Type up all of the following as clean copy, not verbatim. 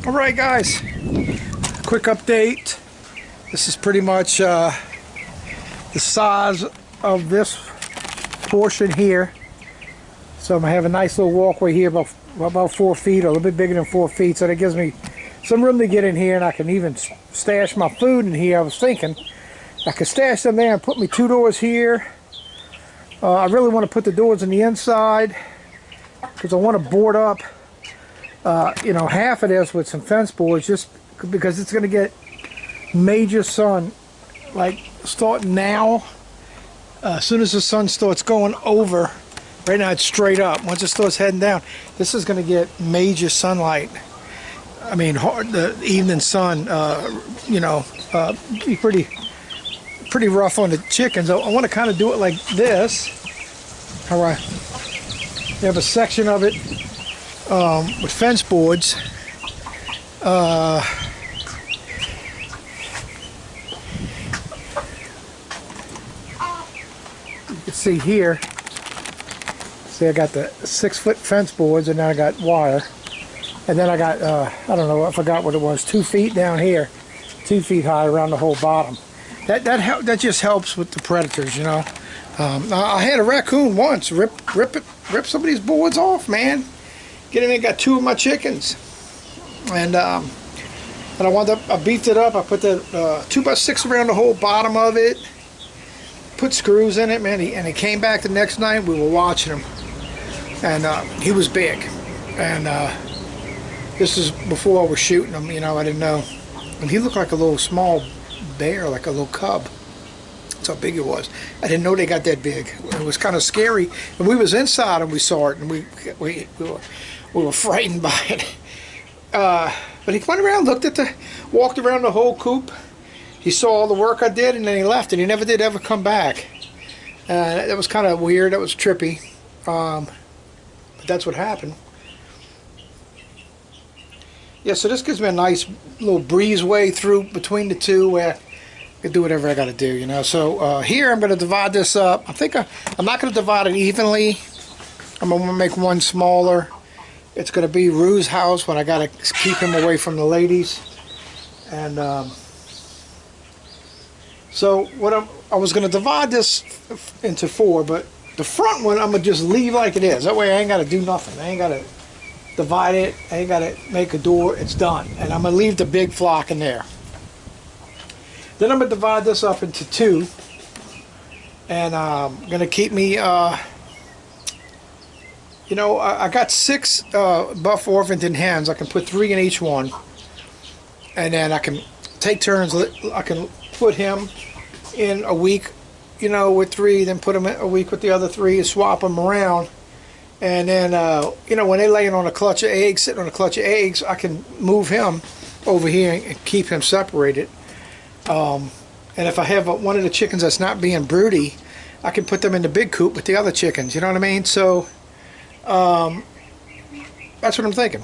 Alright guys, quick update. This is pretty much the size of this portion here. So I'm going to have a nice little walkway here about 4 feet, or a little bit bigger than 4 feet, so that gives me some room to get in here, and I can even stash my food in here. I was thinking I could stash them there and put me 2 doors here. I really want to put the doors on the inside because I want to board up you know, half of this with some fence boards, just because it's going to get major sun, like starting now. As soon as the sun starts going over, right now it's straight up. Once it starts heading down, this is going to get major sunlight. I mean, the evening sun, you know, be pretty rough on the chickens. I want to kind of do it like this. How I have a section of it with fence boards. You can see here. See, I got the 6-foot fence boards, and then I got wire, and then I got I don't know, I forgot what it was, 2 feet down here, 2 feet high around the whole bottom. That just helps with the predators, you know. I had a raccoon once rip some of these boards off, man. Get in there, got 2 of my chickens, and I beefed it up. I put the 2x6 around the whole bottom of it, put screws in it, man. And he came back the next night. We were watching him, and he was big, and this is before I was shooting him, you know. I didn't know, and he looked like a little small bear, like a little cub. That's how big it was. I didn't know they got that big. It was kind of scary, and we was inside and we saw it, and we were frightened by it. But he went around, walked around the whole coop. He saw all the work I did, and then he left, and he never did ever come back. That was kind of weird. That was trippy. But that's what happened. Yeah, so this gives me a nice little breezeway through between the two where I can do whatever I got to do, you know. So here I'm going to divide this up. I'm not going to divide it evenly. I'm going to make one smaller. It's going to be Rue's house when I got to keep him away from the ladies. And so what I was going to divide this into 4, but the front one I'm going to just leave like it is. That way I ain't got to do nothing. I ain't got to divide it. I ain't got to make a door. It's done. And I'm going to leave the big flock in there. Then I'm going to divide this up into 2. And I'm going to keep me... you know, I got 6 buff Orpington hens. I can put 3 in each one, and then I can take turns. I can put him in a week, you know, with 3, then put him in a week with the other 3, and swap them around. And then, you know, when they're laying on a clutch of eggs, sitting on a clutch of eggs, I can move him over here and keep him separated. And if I have one of the chickens that's not being broody, I can put them in the big coop with the other chickens. You know what I mean? So. That's what I'm thinking.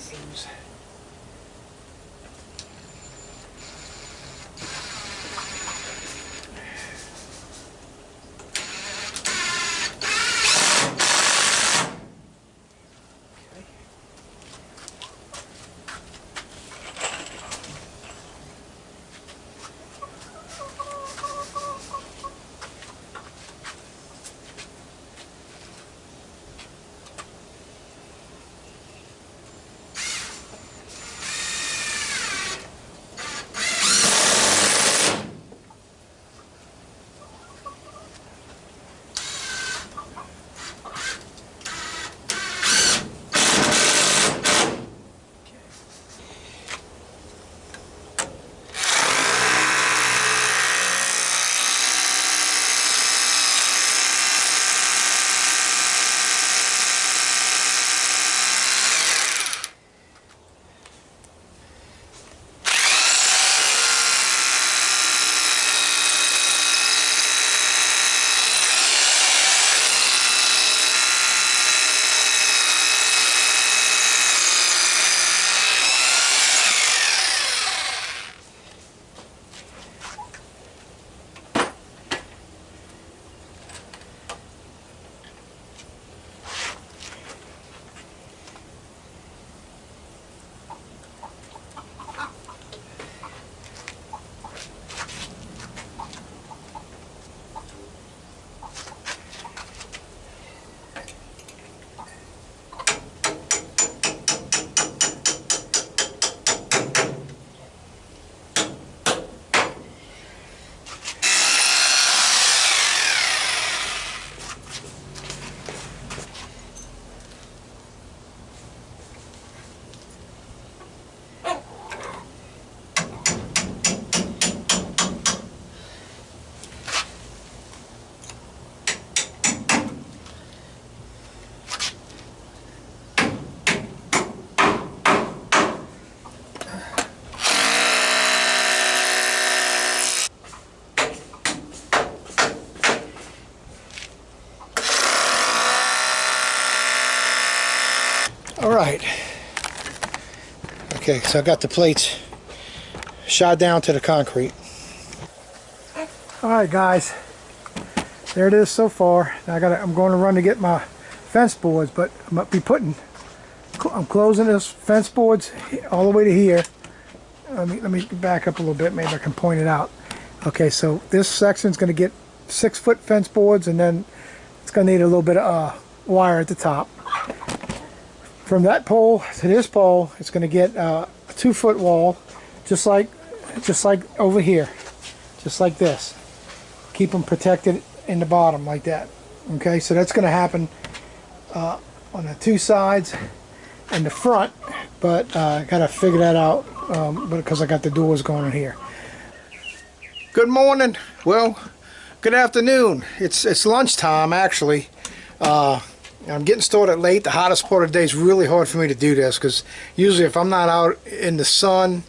right. Okay, so I got the plates shot down to the concrete. Alright guys, there it is so far. Now I'm going to run to get my fence boards, but I'm closing this fence boards all the way to here. Let me back up a little bit, maybe I can point it out. Okay, so this section is going to get 6-foot fence boards, and then it's going to need a little bit of wire at the top. From that pole to this pole, it's going to get a 2-foot wall, just like over here, just like this. Keep them protected in the bottom like that. Okay, so that's going to happen on the 2 sides and the front, but I got to figure that out because I got the doors going in here. Good morning. Well, good afternoon. It's lunchtime actually. I'm getting started late. The hottest part of the day is really hard for me to do this because usually if I'm not out in the sun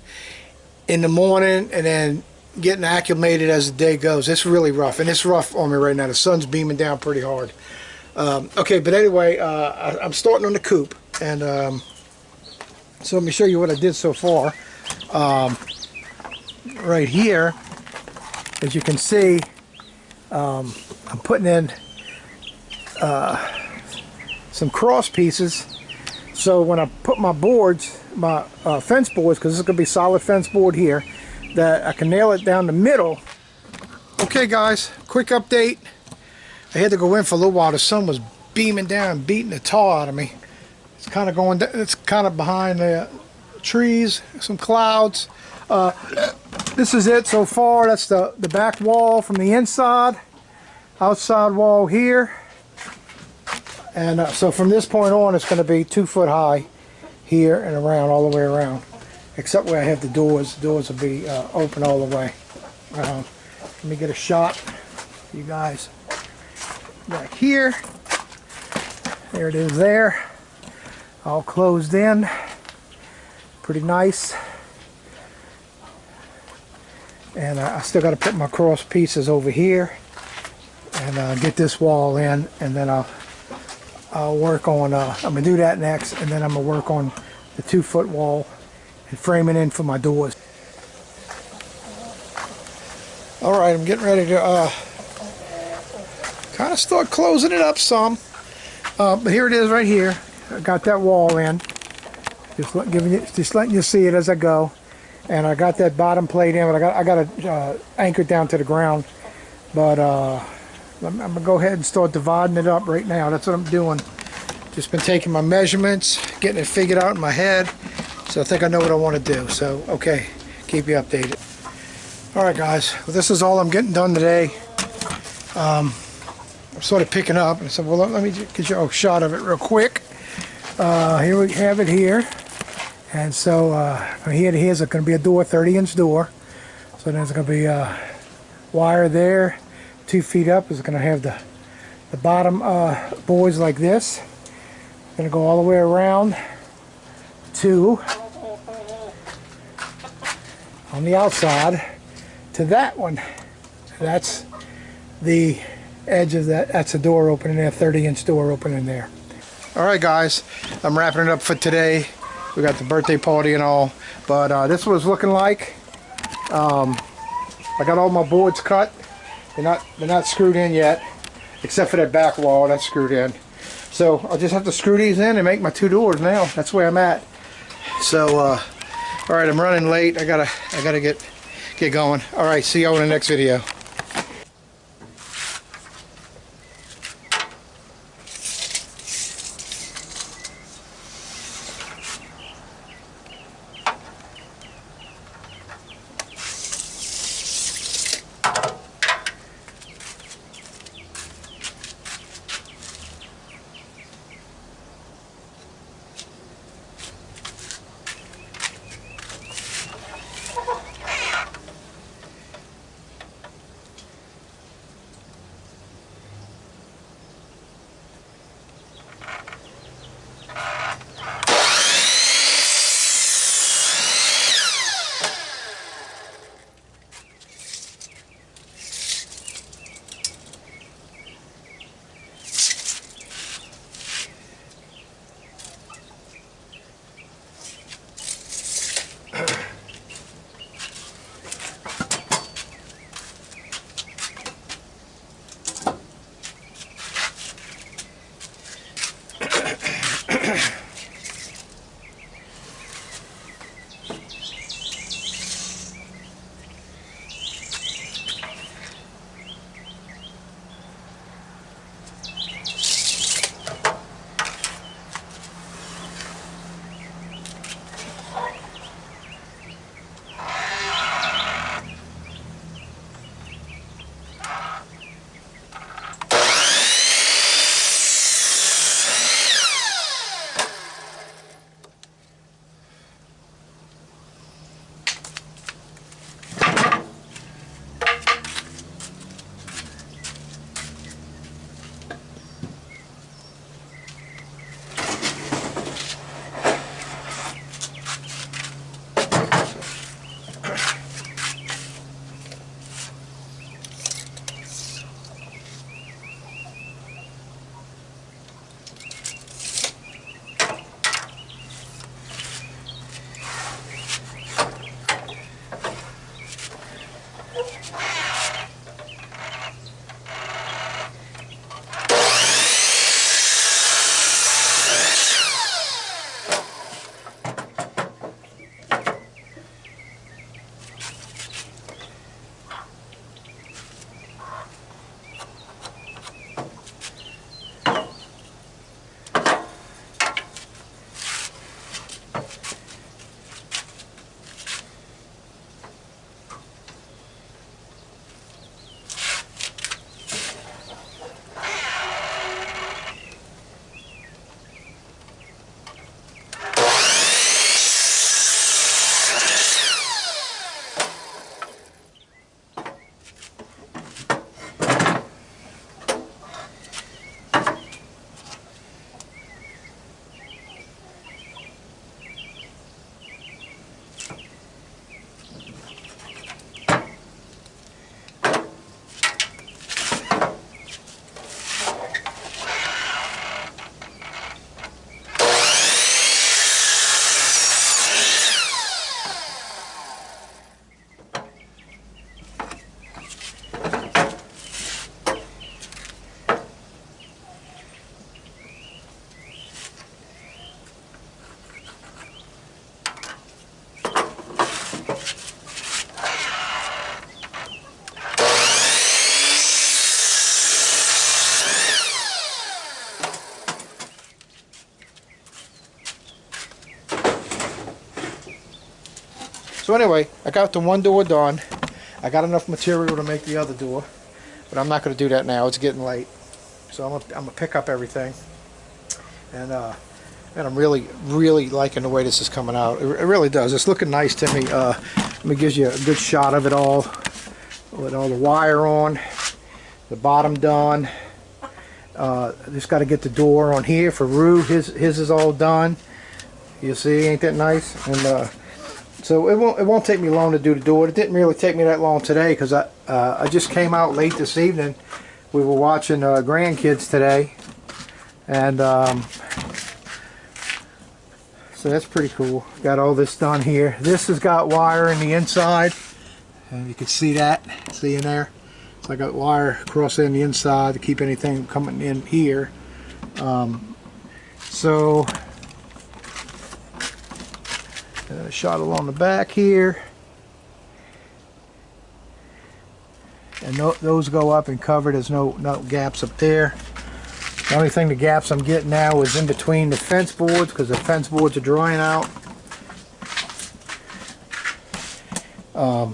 in the morning and then getting acclimated as the day goes, it's really rough, and it's rough on me right now. The sun's beaming down pretty hard. Okay, but anyway, I'm starting on the coop, and so let me show you what I did so far. Right here, as you can see, I'm putting in some cross pieces, so when I put my boards, my fence boards, because this is going to be solid fence board here, that I can nail it down the middle. Okay guys, quick update. I had to go in for a little while. The sun was beaming down, beating the tar out of me. It's kind of going, it's kind of behind the trees, some clouds. This is it so far. That's the back wall from the inside, outside wall here. And so from this point on, it's going to be 2 foot high here and around, all the way around. Except where I have the doors. The doors will be open all the way. Let me get a shot for you guys. Back here. There it is there. All closed in. Pretty nice. And I still got to put my cross pieces over here. And get this wall in. And then I'll work on, I'm going to do that next. And then I'm going to work on the 2 foot wall and frame it in for my doors. Alright, I'm getting ready to kind of start closing it up some. But here it is right here. I got that wall in. Just letting you see it as I go. And I got that bottom plate in, but I got it anchored down to the ground. But I'm going to go ahead and start dividing it up right now. That's what I'm doing. Just been taking my measurements, getting it figured out in my head. So I think I know what I want to do. So, okay, keep you updated. Alright guys, well, this is all I'm getting done today. I'm sort of picking up. And so, well, let me get you a shot of it real quick. Here we have it here. And so, from here to here is going to be a door, 30-inch door. So there's going to be wire there. 2 feet up is going to have the bottom boards like this. Going to go all the way around to, on the outside, to that one. That's the edge of that. That's a door opening there, 30-inch door opening there. Alright guys, I'm wrapping it up for today. We got the birthday party and all, but this was looking like. I got all my boards cut. They're not screwed in yet, except for that back wall that's screwed in. So I'll just have to screw these in and make my 2 doors now. That's where I'm at. So all right, I'm running late. I gotta get going. All right, see y'all in the next video. So anyway, I got the one door done. I got enough material to make the other door, but I'm not going to do that now. It's getting late. So I'm gonna pick up everything, and I'm really liking the way this is coming out. It really does. It's looking nice to me. Let me give you a good shot of it all, with all the wire on, the bottom done. Just got to get the door on here for Rue. His is all done. You see, ain't that nice? And so it won't take me long to do the door. It didn't really take me that long today because I just came out late this evening. We were watching grandkids today, and so that's pretty cool. Got all this done here. This has got wire in the inside, and you can see that. See in there? So I got wire across in the inside to keep anything coming in here. So shot along the back here, and those go up and cover. There's no gaps up there. The only thing the gaps I'm getting now is in between the fence boards, because the fence boards are drying out.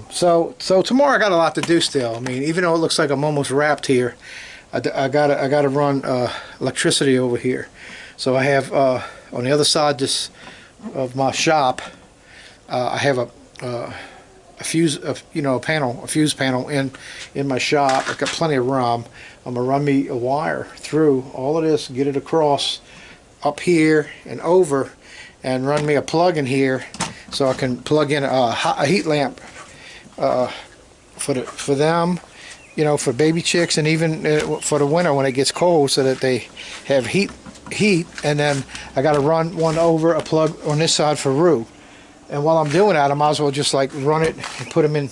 So tomorrow I got a lot to do still. I mean, even though it looks like I'm almost wrapped here, I gotta run electricity over here. So I have on the other side of my shop, I have a fuse panel in my shop. I've got plenty of room. I'm gonna run me a wire through all of this, get it across up here and over, and run me a plug in here so I can plug in a heat lamp for them, you know, for baby chicks, and even for the winter when it gets cold, so that they have heat. And then I got to run one over, a plug on this side for Rue. And while I'm doing that, I might as well just like run it and put them in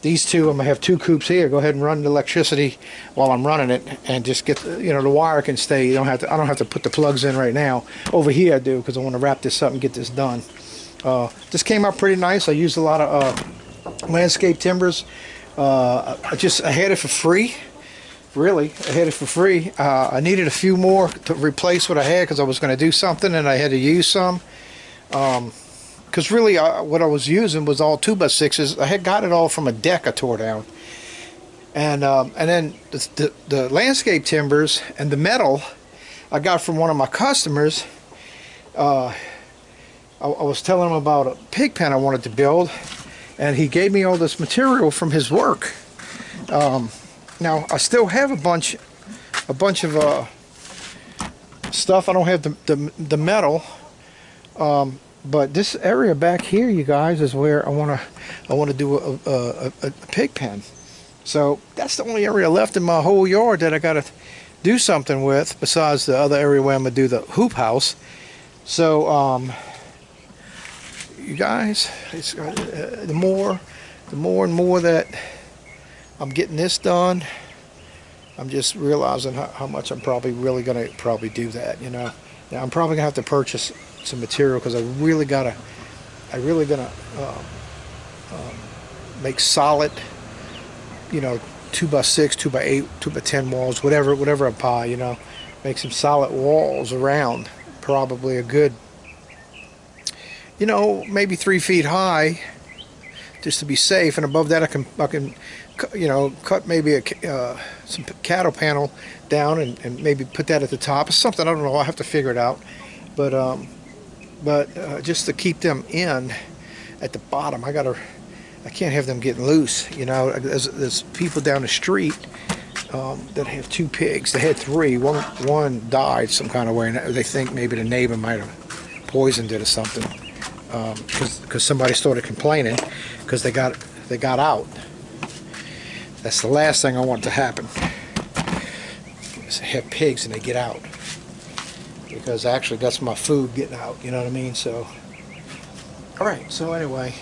these two. I'm gonna have two coops here. Go ahead and run the electricity while I'm running it, and just get the wire can stay. I don't have to put the plugs in right now. Over here I do, because I want to wrap this up and get this done. This came out pretty nice. I used a lot of landscape timbers. I had it for free. Really, I had it for free. I needed a few more to replace what I had, because I was going to do something and I had to use some. Because really what I was using was all 2x6s. I had got it all from a deck I tore down. And then the landscape timbers and the metal I got from one of my customers. I was telling him about a pig pen I wanted to build, and he gave me all this material from his work. Now I still have a bunch of stuff. I don't have the metal, but this area back here, you guys, is where I want to do a pig pen. So that's the only area left in my whole yard that I got to do something with, besides the other area where I'm gonna do the hoop house. So you guys, it's, the more and more that I'm getting this done, I'm just realizing how much I'm probably really gonna do that. You know, now I'm probably gonna have to purchase some material, because I really gonna make solid, 2x6, 2x8, 2x10 walls, whatever I buy. Make some solid walls around, probably a good, maybe 3 feet high, just to be safe. And above that, I can cut maybe some cattle panel down and maybe put that at the top or something. I don't know. I'll have to figure it out. But just to keep them in at the bottom, I can't have them getting loose. There's people down the street that have 2 pigs. They had 3. One died some kind of way, and they think maybe the neighbor might have poisoned it or something. Because somebody started complaining because they got out. That's the last thing I want to happen. Is have pigs and they get out. Because actually that's my food getting out, you know what I mean? So, alright, so anyway,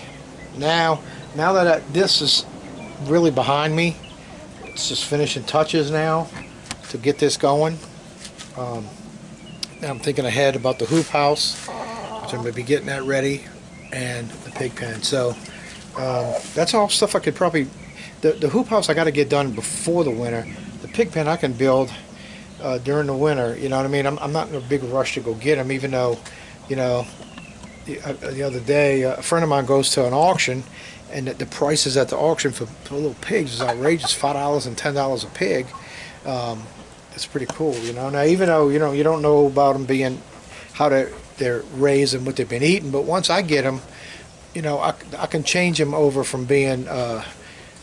now that this is really behind me, it's just finishing touches now to get this going. Now I'm thinking ahead about the hoop house, which I'm going to be getting that ready, and the pig pen. So that's all stuff I could probably, the hoop house I got to get done before the winter. The pig pen I can build during the winter, you know what I mean? I'm not in a big rush to go get them, even though, the other day, a friend of mine goes to an auction, and the prices at the auction for little pigs is outrageous. $5 and $10 a pig. It's pretty cool, you know. Now, even though you don't know about them being how they're raised and what they've been eating, but once I get them, I can change them over from being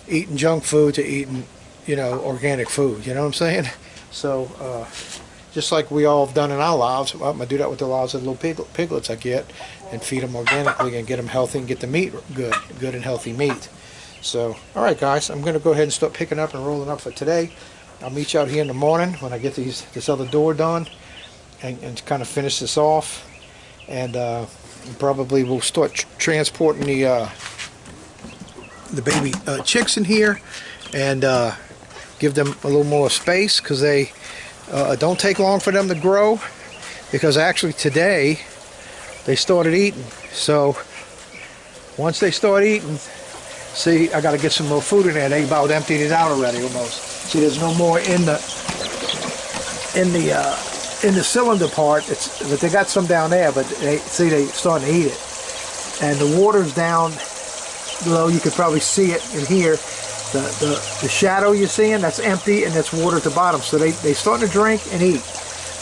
eating junk food to eating organic food. You know what I'm saying? So just like we all have done in our lives, I'm gonna do that with the lives of the little piglets I get, and feed them organically and get them healthy and get the meat good and healthy meat. So, all right, guys, I'm gonna go ahead and start picking up and rolling up for today. I'll meet you out here in the morning when I get this other door done and kind of finish this off, and probably we'll start transporting the baby chicks in here and give them a little more space, because they don't take long for them to grow, because actually today they started eating. So once they start eating, see, I got to get some more food in there. They about emptied it out already almost. See, there's no more in the cylinder part. But they got some down there, but they starting to eat it. And the water's down below. You could probably see it in here. The shadow you're seeing, that's empty, and that's water at the bottom. So they starting to drink and eat,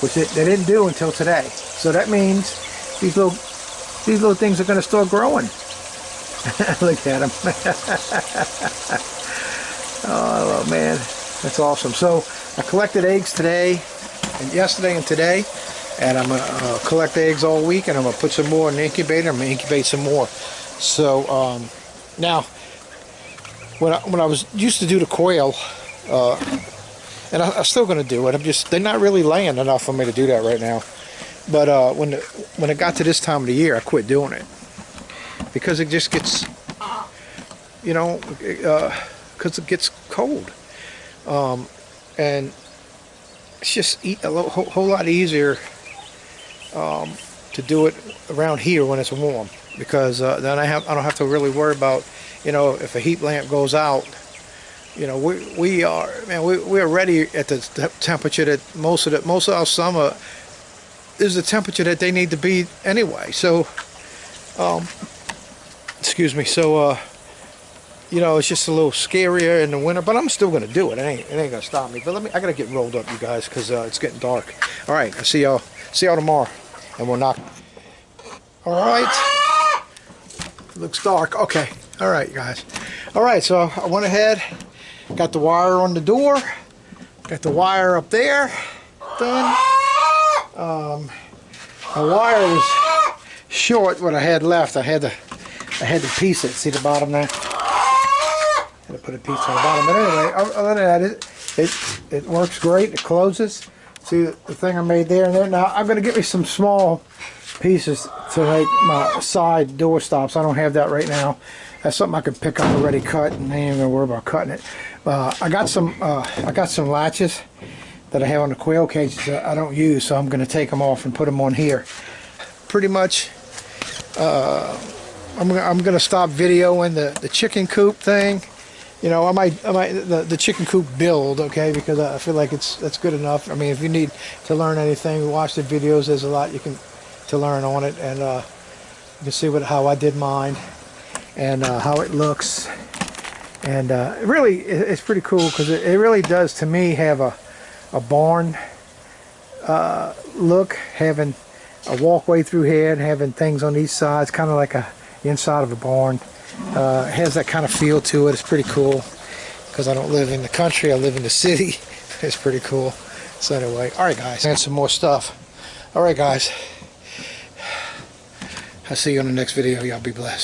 which they didn't do until today. So that means these little things are going to start growing. Look at them. Oh man, that's awesome. So I collected eggs today, and yesterday and today, and I'm gonna collect eggs all week, and I'm gonna put some more in the incubator. I'm gonna incubate some more. So now, when I was used to do the quail, and I'm still going to do it. They're not really laying enough for me to do that right now. But when it got to this time of the year, I quit doing it, because it just gets, because it gets cold, and it's just a whole lot easier to do it around here when it's warm, because then I don't have to really worry about, if a heat lamp goes out. We are ready at the temperature that most of our summer is the temperature that they need to be anyway. So excuse me. So it's just a little scarier in the winter, but I'm still gonna do it. It ain't gonna stop me. But I gotta get rolled up, you guys, because it's getting dark. All right, I'll see y'all tomorrow, and we'll knock. All right, looks dark. Okay. All right, guys. All right, so I went ahead, got the wire on the door, got the wire up there done. My wire was short. What I had left, I had to piece it. See the bottom there? I had to put a piece on the bottom. But anyway, other than that, it works great. It closes. See the thing I made there and there. Now I'm going to get me some small pieces to make my side door stops. I don't have that right now. That's something I could pick up already cut, and I ain't even gonna worry about cutting it. I got some latches that I have on the quail cages that I don't use, so I'm gonna take them off and put them on here. Pretty much, I'm gonna stop videoing the chicken coop thing. I might the chicken coop build, okay, because I feel like that's good enough. I mean, if you need to learn anything, watch the videos. There's a lot to learn on it, and you can see how I did mine. And how it looks, and really it's pretty cool, because it really does, to me, have a barn look, having a walkway through here and having things on each side. It's kind of like the inside of a barn. It has that kind of feel to it. It's pretty cool, because I don't live in the country, I live in the city. It's pretty cool. So anyway, all right, guys, and some more stuff. All right, guys, I'll see you on the next video. Y'all be blessed.